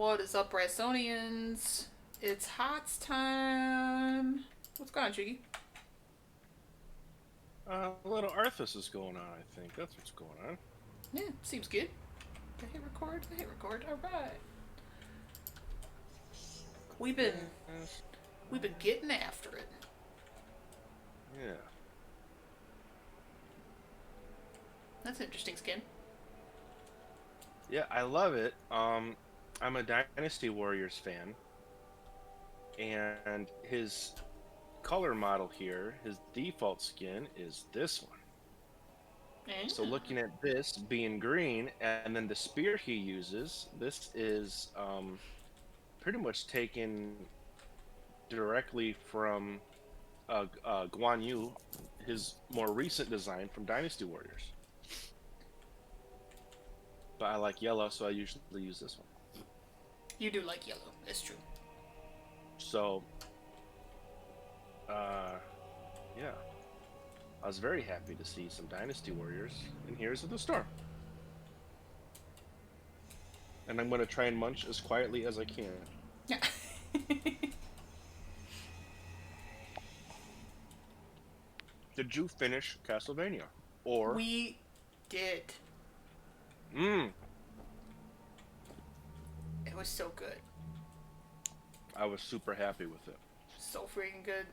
What is up, Brysonians? It's HotS time. What's going on, Choogie? A little Arthas is going on, I think. That's what's going on. Yeah, seems good. I hit record. I hit record. All right. We've been Yes. we've been getting after it. Yeah. That's an interesting skin. Yeah, I love it. I'm a Dynasty Warriors fan, and his color model here, his default skin is this one. So Yeah. looking at this being green, and then the spear he uses, this is pretty much taken directly from Guan Yu, his more recent design from Dynasty Warriors. But I like yellow, so I usually use this one. You do like yellow. It's true. So, uh, yeah, I was very happy to see some Dynasty Warriors in Heroes of the Storm. And I'm going to try and munch as quietly as I can. Yeah. Did you finish Castlevania? Or, We did. mmm, It was so good. I was super happy with it. So freaking good.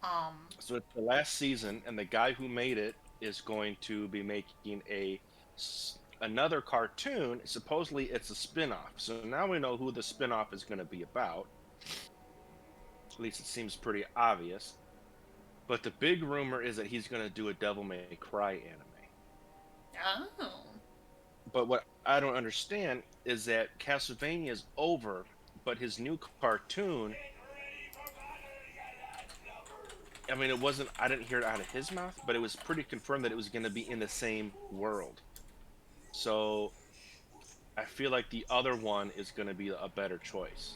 Um. So it's the last season, and the guy who made it is going to be making another cartoon. Supposedly, it's a spin-off. So now we know who the spin-off is going to be about. At least it seems pretty obvious. But the big rumor is that he's going to do a Devil May Cry anime. Oh. But what I don't understand is that Castlevania is over, but his new cartoon, I mean, it wasn't, I didn't hear it out of his mouth, but it was pretty confirmed that it was going to be in the same world. So I feel like the other one is going to be a better choice.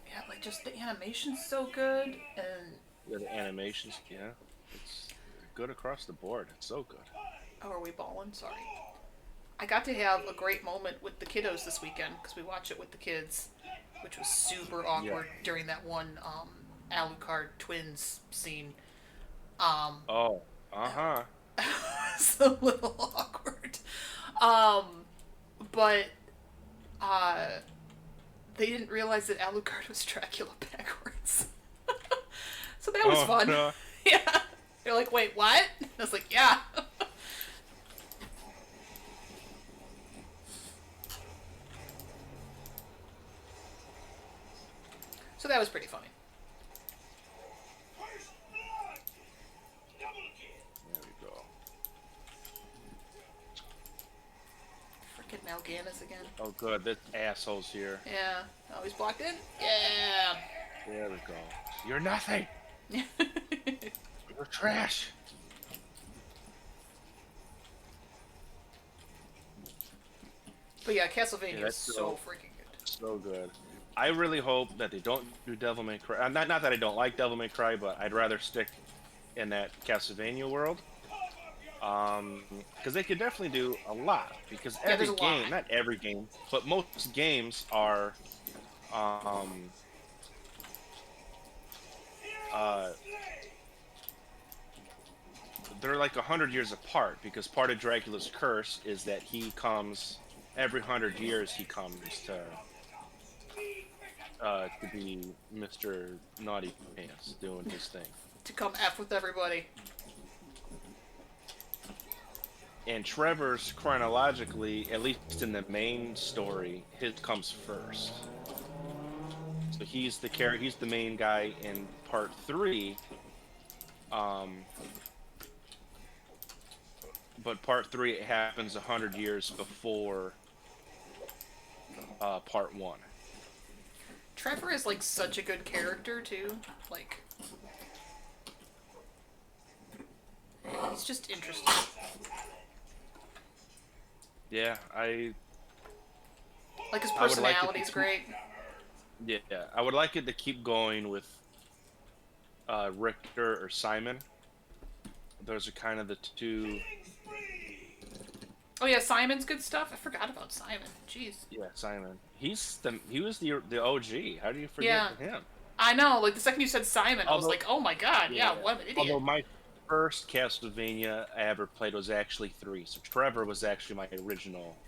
Yeah, like just the animation's so good, and Yeah, the animations, yeah, it's good across the board. It's so good. oh, are we balling? Sorry. I got to have a great moment with the kiddos this weekend because we watched it with the kids, which was super Yeah. awkward during that one Alucard twins scene. Um, Oh, uh-huh. it's a little awkward. Um, but uh, they didn't realize that Alucard was Dracula backwards. So that was Oh, fun. no. Yeah. They're like, wait, what? I was like, yeah. So that was pretty funny. There we go. Freaking Mal'Ganis again. Oh, good. This asshole's here. Yeah. Oh, he's blocked in? Yeah. There we go. You're nothing. You're trash. But yeah, Yeah, Castlevania is that's so freaking good. so good. I really hope that they don't do Devil May Cry. Not that I don't like Devil May Cry, but I'd rather stick in that Castlevania world. Because they could definitely do a lot. Because Yeah, every there's a lot. game, not every game, but most games are, um, uh, they're like 100 years apart. Because part of Dracula's curse is that he comes every 100 years. He comes to be Mr. Naughty Pants doing his thing. To come F with everybody. And Trevor's chronologically, at least in the main story, his comes first. So he's the character, he's the main guy in part three. Um, but part three it happens 100 years before part one. Trevor is like such a good character too. Like he's just interesting. Yeah, Like his I would like it to personality's great. yeah, I would like it to keep going with Richter or Simon. Those are kind of the two. Oh yeah, Simon's good stuff. I forgot about Simon. Jeez. Yeah, Simon. He was the OG. How do you forget Yeah, him? I know. Like the second you said Simon, I was Although, like, oh my god, yeah. yeah, what an idiot. Although my first Castlevania I ever played was actually 3. So Trevor was actually my original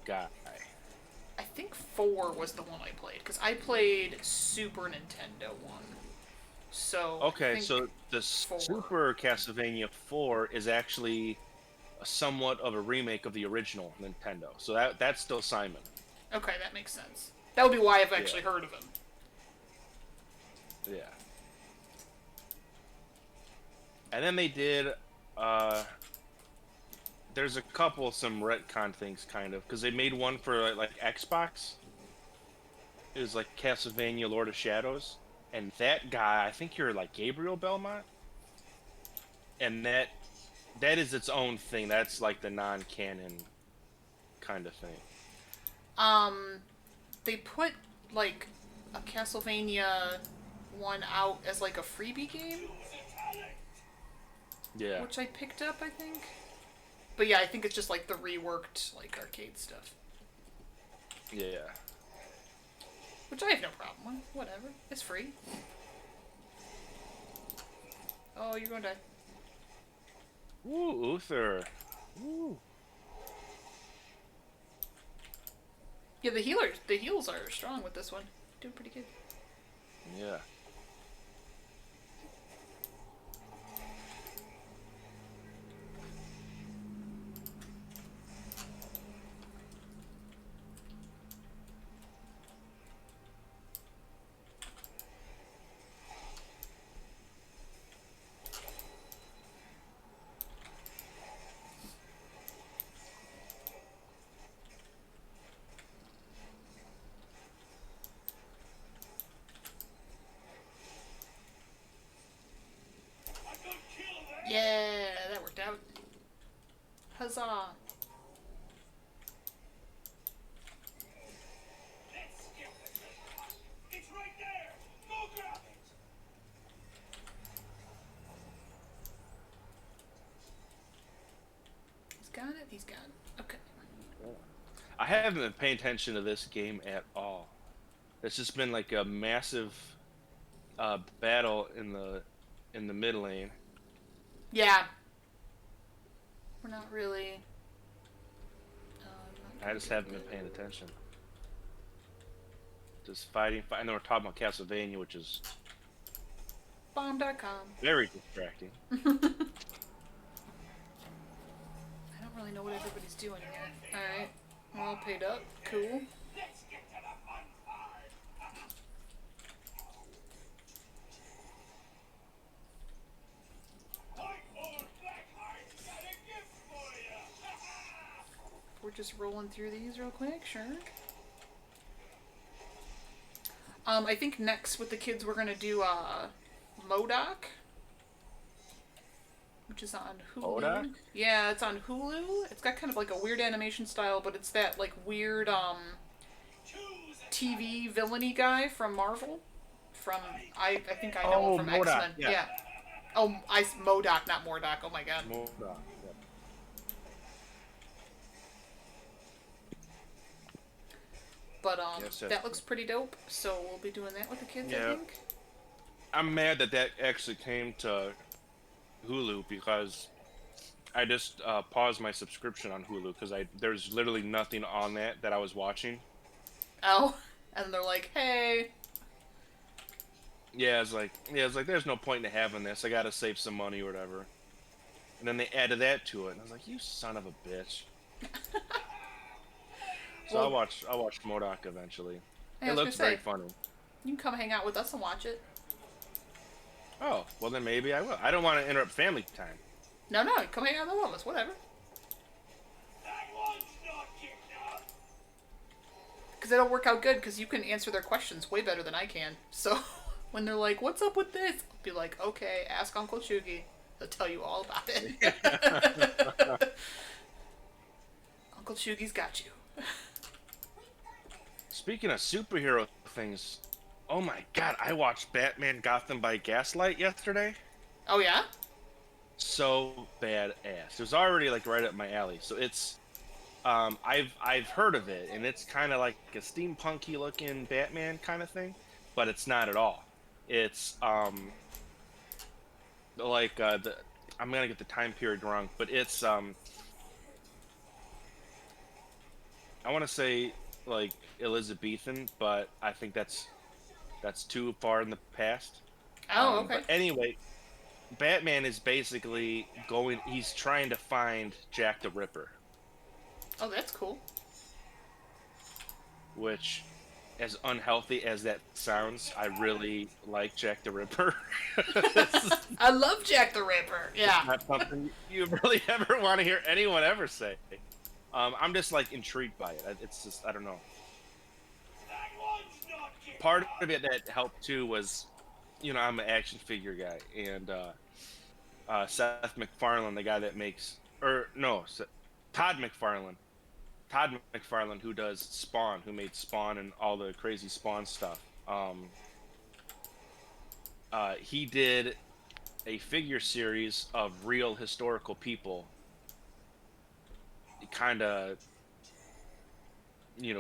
guy. I think 4 was the one I played because I played Super Nintendo one. So I Okay, think so the 4. Super Castlevania 4 is actually a somewhat of a remake of the original Nintendo. So that's still Simon. Okay, that makes sense. That would be why I've Yeah, actually heard of him. yeah. And then they did. Uh, there's a couple some retcon things, kind of, because they made one for like Xbox. It was like Castlevania Lord of Shadows, and that guy, I think you're like Gabriel Belmont, and that is its own thing. That's like the non-canon kind of thing. Um, they put like a Castlevania one out as like a freebie game, Yeah, which I picked up, I think. But yeah, I think it's just like the reworked like arcade stuff, yeah. which I have no problem with. Whatever, it's free. Oh, you're gonna die. Ooh, Uther. Ooh. Yeah, the heals are strong with this one. Doing pretty good. Yeah. Yeah, that worked out. Huzzah! He's got it. He's got it. Okay. I haven't been paying attention to this game at all. It's just been like a massive battle in the mid lane. Yeah. We're not really. I just haven't been paying attention. Just fighting. And then we're talking about Castlevania, which is Bomb.com. very distracting. I don't really know what everybody's doing here. Alright. We're all paid up. Cool. We're just rolling through these real quick, sure. I think next with the kids we're gonna do Modoc, which is on Hulu. Modoc? Yeah, it's on Hulu. It's got kind of like a weird animation style, but it's that like weird TV villainy guy from Marvel. From I think I know him from MODOK, X-Men. yeah. Yeah. Oh, Modoc, not Mordoc. Oh my god. MODOK, yeah. But Yes, that looks pretty dope. So we'll be doing that with the kids, I Yeah. think. I'm mad that actually came to Hulu because I just paused my subscription on Hulu because there's literally nothing on that I was watching. Oh, and they're like, hey. Yeah, it's like there's no point in having this. I gotta save some money or whatever. And then they added that to it, and I was like, you son of a bitch. So Well, I'll watch MODOK eventually. I It was looks gonna very say, funny. you can come hang out with us and watch it. Oh, well then maybe I will. I don't want to interrupt family time. No, come hang out with all of us, whatever. Because it'll work out good because you can answer their questions way better than I can. So when they're like, what's up with this? I'll be like, okay, ask Uncle Choogie. He'll tell you all about it. Uncle Choogie's got you. Speaking of superhero things, oh my god, I watched Batman Gotham by Gaslight yesterday. Oh, yeah? so badass. It was already like right up my alley. So it's I've heard of it, and it's kind of like a steampunky looking Batman kind of thing, but it's not at all. It's like the I'm gonna get the time period wrong, but it's I want to say like Elizabethan, but I think that's too far in the past. Oh, But okay. anyway, Batman is basically going. He's trying to find Jack the Ripper, Oh, that's cool. which, as unhealthy as that sounds, I really like Jack the Ripper. I love Jack the Ripper. It's Yeah. not something you really ever want to hear anyone ever say. I'm just like intrigued by it. It's just I don't know. Part of it that helped too was, I'm an action figure guy, and Seth MacFarlane, the guy that makes, or no, Todd McFarlane, Todd McFarlane, who does Spawn, who made Spawn and all the crazy Spawn stuff. He did a figure series of real historical people, kind of,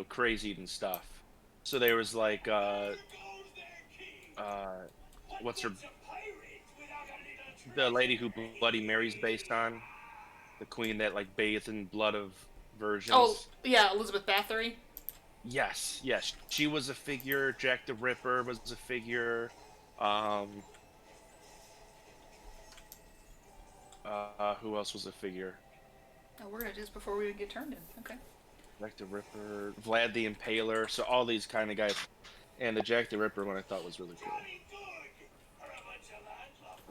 crazy and stuff. So there was like, uh, what's her, the lady who Bloody Mary's based on, the queen that like bathed in blood of Oh, virgins. yeah, Elizabeth Bathory. Yes, yes, she was a figure. Jack the Ripper was a figure. Um, who else was a figure? Oh, we're gonna do this before we get turned in. Okay. Jack the Ripper, Vlad the Impaler. So all these kind of guys, and the Jack the Ripper one I thought was really cool.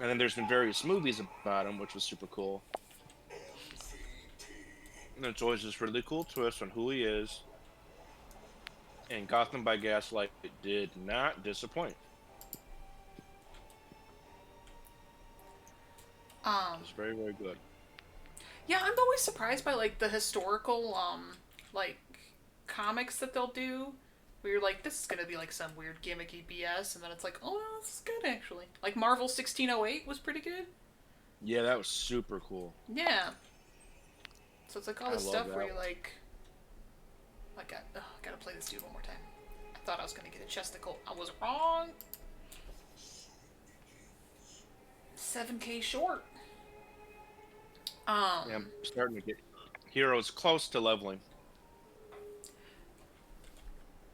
And then there's been various movies about him, which was super cool. And it's always this really cool twist on who he is. And Gotham by Gaslight did not disappoint. It Um, was very, very good. yeah, I'm always surprised by like the historical like comics that they'll do. Where you're like, this is gonna be like some weird gimmicky BS, and then it's like, oh, no, this is good actually. Like Marvel 1608 was pretty good. Yeah, that was super cool. Yeah. So it's like all I this love stuff where that. you're like, I gotta play this dude one more time. I thought I was gonna get a chesticle. I was wrong. 7K short. Yeah, I'm starting to get heroes close to leveling.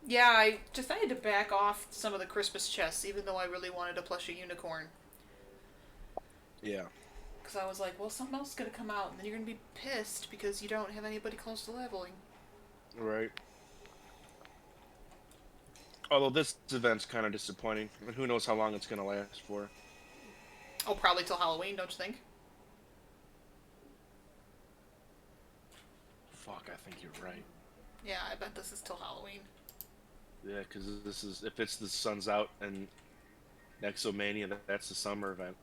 Yeah, I decided to back off some of the Christmas chests, even though I really wanted to plush a unicorn. Yeah. Because I was like, well, something else is going to come out, and then you're going to be pissed because you don't have anybody close to leveling. Right. Although this event's kind of disappointing, and who knows how long it's going to last for. Oh, probably till Halloween, don't you think? Fuck, I think you're right. Yeah, I bet this is till Halloween. Yeah, because this is if it's the sun's out and Nexomania, that's the summer event,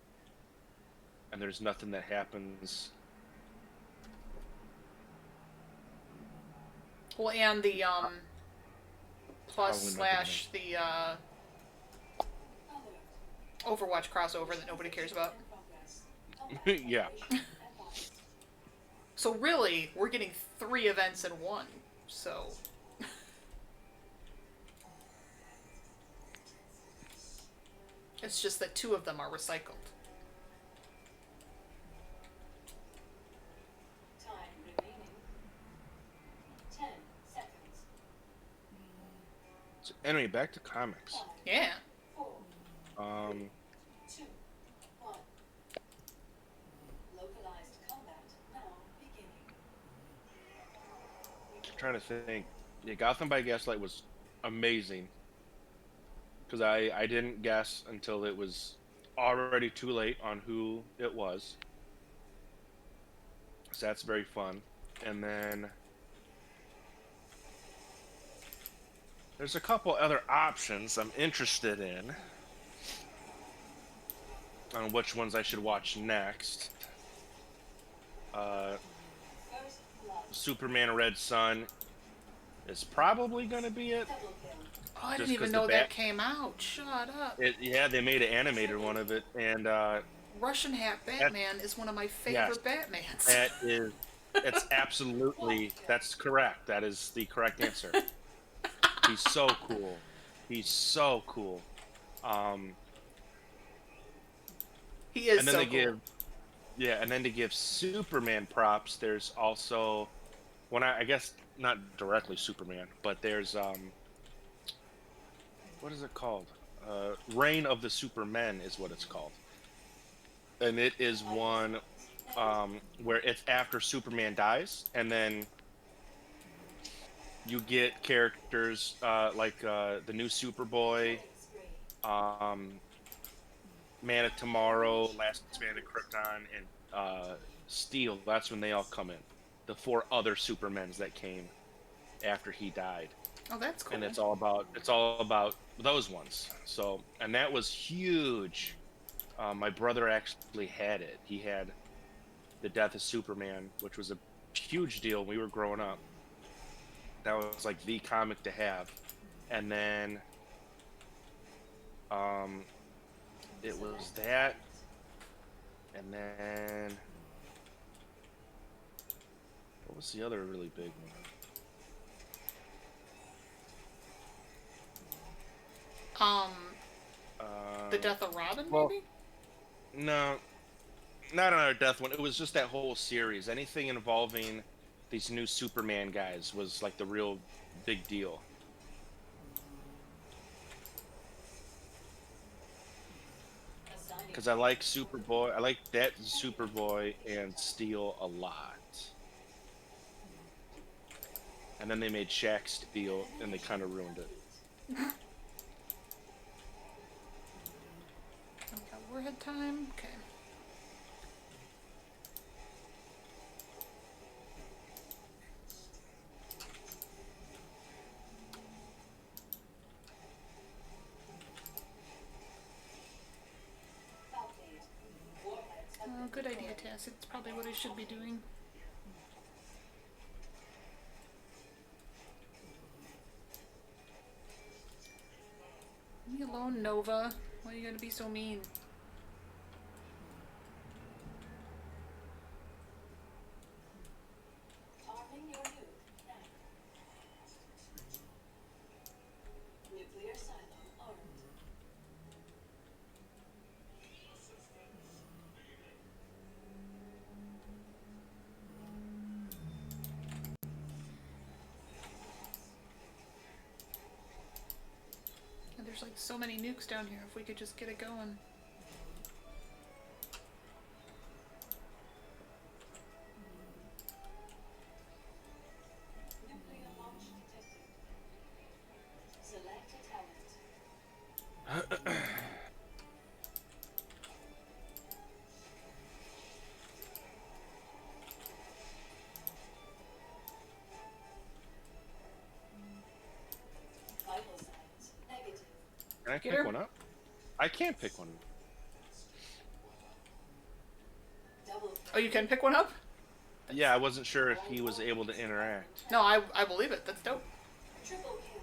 and there's nothing that happens. Well, and the plus Halloween slash the Overwatch crossover that nobody cares about. Yeah. So really, we're getting 3 events in one. So it's just that 2 of them are recycled. Time remaining 10 seconds. So anyway, back to comics. 5, Yeah. 4, Um, 2, 1. Localized combat now beginning. trying to think. Yeah, Gotham by Gaslight was amazing because I didn't guess until it was already too late on who it was. So that's very fun. And then there's a couple other options I'm interested in on which ones I should watch next. Uh, First blood. Superman Red Sun is probably going to be it. Double kill. Oh, I Just didn't even 'cause the know bat- that came out. Shut up. Yeah, they made an animated one of it, and Russian Hat Batman is one of my Yes, favorite Batmans. that is. It's absolutely. That's correct. That is the correct answer. He's so cool. He's so cool. Um, He is and then so they cool. give Yeah, and then to give Superman props, there's also I guess not directly Superman, but there's what is it called? Reign of the Supermen is what it's called, and it is one where it's after Superman dies, and then you get characters like the new Superboy, um, Man of Tomorrow, Last Man of Krypton, and Steel. That's when they all come in. The four other Supermens that came after he died, Oh, that's cool. and it's all about those ones. So, and that was huge. My brother actually had it. He had the Death of Superman, which was a huge deal when we were growing up. That was like the comic to have. And then um, it was that, and then what was the other really big one? Um, the Uh, Death of Robin, well, maybe? no, not another death one. It was just that whole series. Anything involving these new Superman guys was like the real big deal. Because I like Superboy. I like that Superboy and Steel a lot. And then they made Shaq Steel, and they kind of ruined it. We got Warhead time. Okay. Oh, good idea, Tess. It's probably what I should be doing. Leave me alone, Nova. Why are you gonna be so mean? Arming your youth now. Nuclear silo armed. And there's like so many nukes down here. If we could just get it going. Nuclear launch detected. Select a talent. Vital signs negative. Can I Get pick her? one up? I can't pick one. Double Oh, you can pick one up? Yeah, I wasn't sure if he was able to interact. No, I believe it. That's dope. triple kill.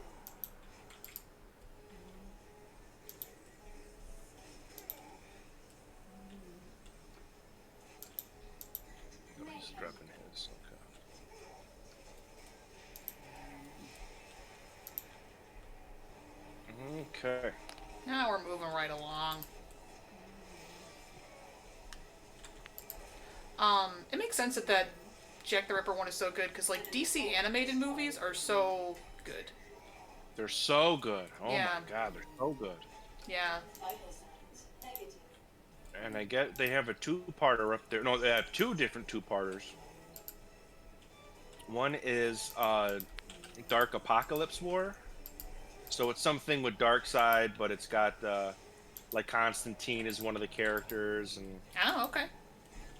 No, he's dropping his. Okay. Okay. Now we're moving right along. It makes sense that Jack the Ripper one is so good because like DC animated movies are so good. They're so good. Oh Yeah. my god, they're so good. Yeah. Vital signs negative. And I get they have a two-parter up there. No, they have two different two-parters. One is Dark Apocalypse War. So it's something with Darkseid, but it's got like Constantine is one of the characters, and Oh, okay.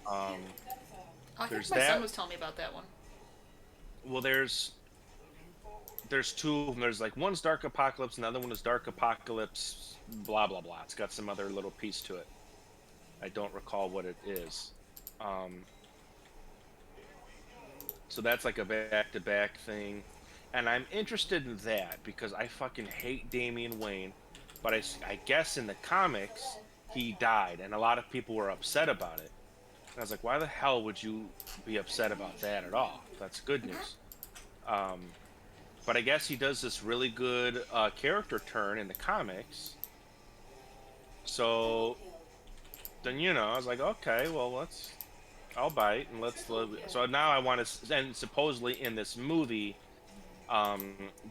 um, I think There's my son that. was telling me about that one. well, there's two of them. There's like one's Dark Apocalypse, and the other one is Dark Apocalypse, blah blah blah. It's got some other little piece to it. I don't recall what it is. Um, so that's like a back-to-back thing, and I'm interested in that because I fucking hate Damian Wayne, but I guess in the comics he died, and a lot of people were upset about it. And I was like, why the hell would you be upset about that at all? That's good news. But I guess he does this really good character turn in the comics. So then, I was like, okay, well, I'll bite and let's live. So now I want to, and supposedly in this movie,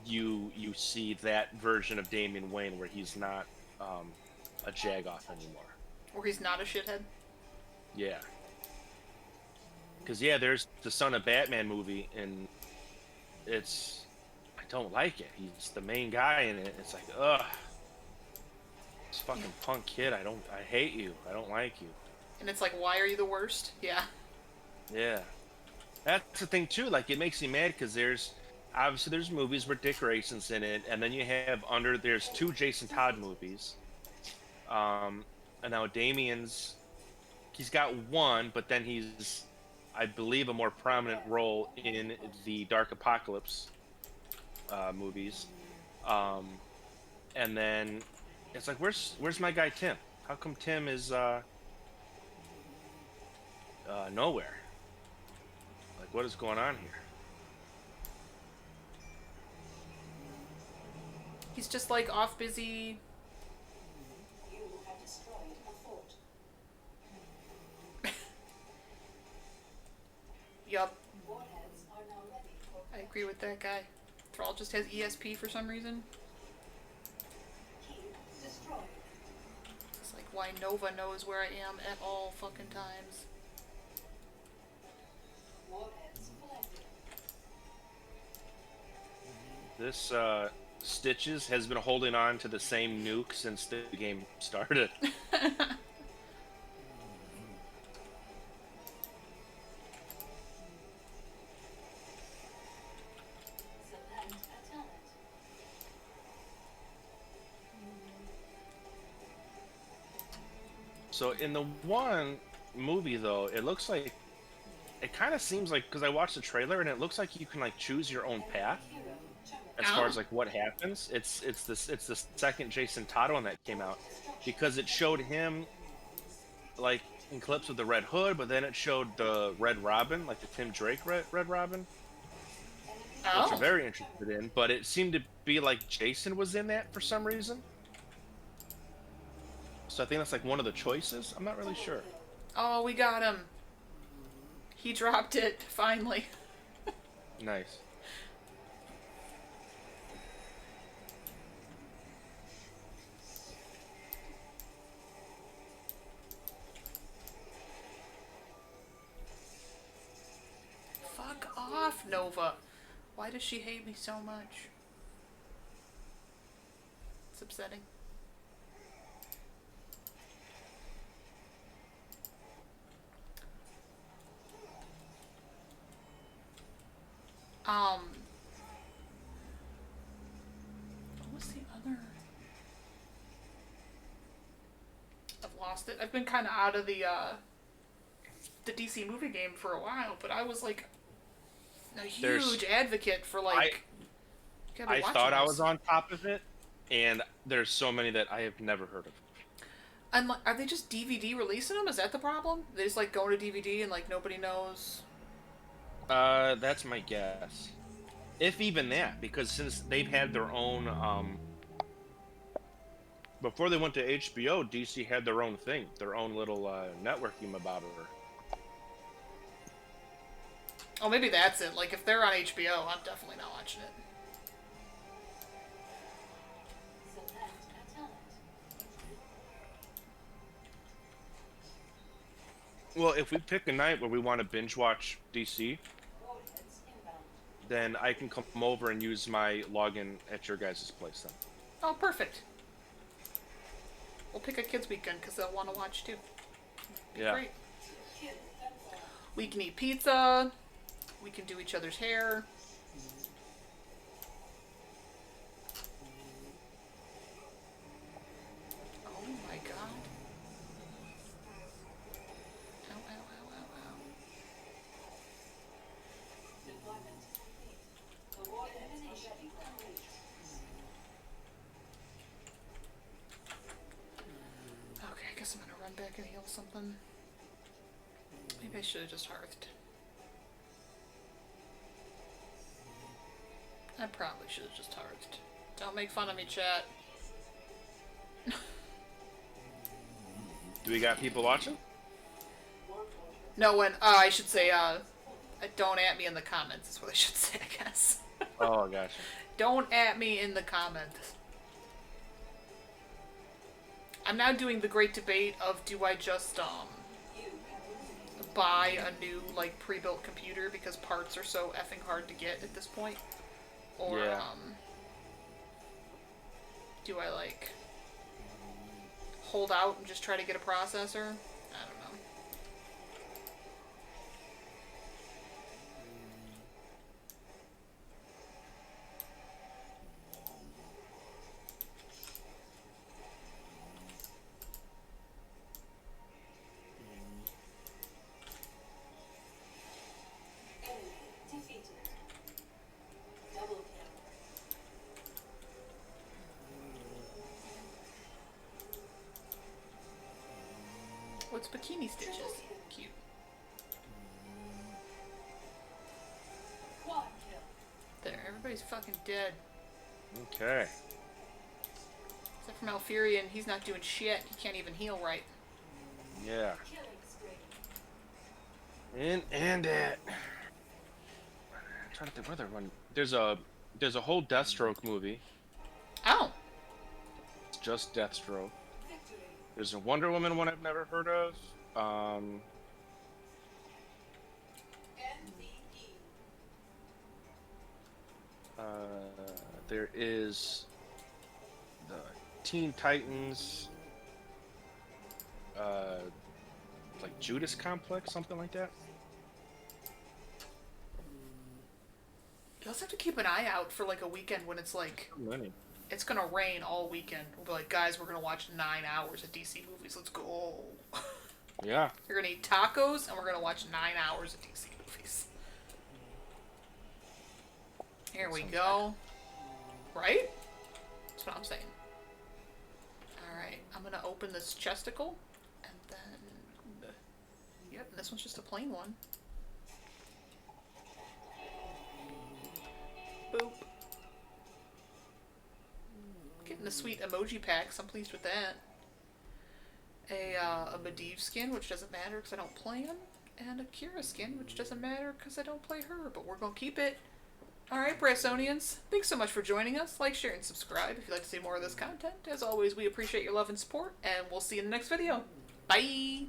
you see that version of Damian Wayne where he's not a Jagoff anymore. Or he's not a shithead. Yeah. Because there's the Son of Batman movie, and I don't like it. He's the main guy in it. It's like, ugh, this fucking punk kid. I hate you. I don't like you. And it's like, why are you the worst? Yeah. Yeah. That's the thing too. Like, it makes me mad because obviously there's movies where Dick Grayson's in it, and then you have there's 2 Jason Todd movies. And now he's got one, but then he's, I believe, a more prominent role in the Dark Apocalypse movies. And then it's like, where's my guy Tim? How come Tim is nowhere? Like, what is going on here? He's just like off busy. You have destroyed a fort. Yup, Warheads are now ready for I agree with that guy. Thrall just has ESP for some reason. key destroyed. It's like, why Nova knows where I am at all fucking times. Warheads collected. This Stitches has been holding on to the same nuke since the game started. Select a talent. So in the one movie, though, it looks like, it kind of seems like, because I watched the trailer and it looks like you can like choose your own path Hero turret. as far as like what happens. It's the second Jason Todd one that came out, because it showed him like in clips with the Red Hood, but then it showed the Red Robin, like the Tim Drake Red Robin, which I'm Oh. very interested in. But it seemed to be like Jason was in that for some reason. So I think that's like one of the choices. I'm not really sure. Oh, we got him. He dropped it, finally. Nice. Fuck off, Nova. Why does she hate me so much? It's upsetting. What was the other? I've lost it. I've been kind of out of the DC movie game for a while, but I was like a huge advocate for like. gotta be I watching thought I this. was on top of it, and there's so many that I have never heard of. And like, are they just DVD releasing them? Is that the problem? They just like go to DVD and like nobody knows. That's my guess. If even that, because since they've had their own, before they went to HBO, DC had their own thing, their own little networking about it. Oh, maybe that's it. Like if they're on HBO, I'm definitely not watching it. Select a talent. Well, if we pick a night where we want to binge watch DC, Warheads inbound. then I can come over and use my login at your guys' place then. Oh, perfect. We'll pick a kids' weekend because they'll want to watch too. Yeah. Great. Kill confirmed. We can eat pizza. We can do each other's hair. Oh my god. Ow, ow, ow, ow, ow. Deployment complete. The warheads are ready for release. Okay, I guess I'm gonna run back and heal something. Maybe I should have just hearthed. I probably should have just hearthed. Don't make fun of me, chat. Do we got people watching? No one. I should say, don't at me in the comments is what I should say, I guess. Oh, gotcha. Don't at me in the comments. I'm now doing the great debate of do I just, buy a new, like, pre-built computer because parts are so effing hard to get at this point? Or, Yeah. Do I, like, hold out and just try to get a processor? I don't know. Enemy defeated. Double kill. What's bikini stitches? Cute. Quad kill. There, everybody's fucking dead. Okay. Except for Malfurion, he's not doing shit. He can't even heal right. Yeah. Killing spree. And it. I'm trying to think where they're running. There's a whole Deathstroke movie. Oh! It's just Deathstroke. Victory. There's a Wonder Woman one I've never heard of. MVP. There is the Teen Titans, like Judas Complex, something like that. You also have to keep an eye out for like a weekend when it's like, Many. it's gonna rain all weekend. We'll be like, guys, we're gonna watch 9 hours of DC movies. Let's go. Yeah. We're gonna eat tacos and we're gonna watch 9 hours of DC movies. Here we go. Right? That's what I'm saying. Alright, I'm gonna open this chesticle and then. Yep, this one's just a plain one. Boop. Getting the sweet emoji packs, I'm pleased with that. A Medivh skin, which doesn't matter because I don't play him. And a Kira skin, which doesn't matter because I don't play her, but we're gonna keep it. Alright, Brassonians, thanks so much for joining us. Like, share, and subscribe if you'd like to see more of this content. As always, we appreciate your love and support, and we'll see you in the next video. Bye!